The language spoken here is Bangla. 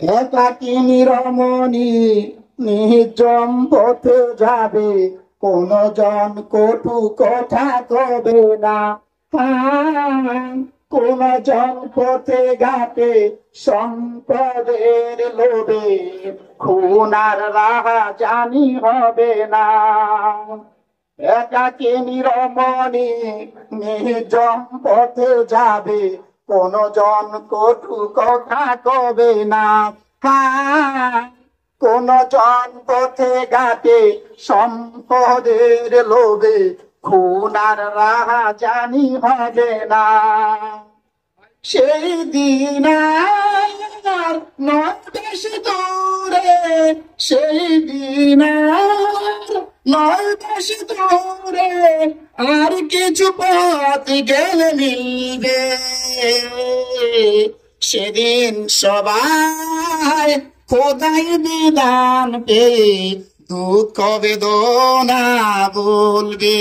একাকিনী রমণী নির্জন পথে যাবে, কোন জন কটু কথা কবে না। কোন জন পথে ঘাটে সম্পদের লোভে, খুন আর রাহা জানি হবে না। একাকিনী রমণী নির্জন পথে যাবে, কোন জন কটু কথা কবে না। কোন জন পথে ঘাটে সম্পদের লোভে, খুন আর রাহা জানি হবে না। সেই দিন আর নয় বেশি দূরে, সেই দিন আর নয় বেশি দূরে, আর কিছু পথ গেলে মিলবে। সেদিন সবাই খোদাই বিধান পেয়ে দুঃখ বেদনা বলবে।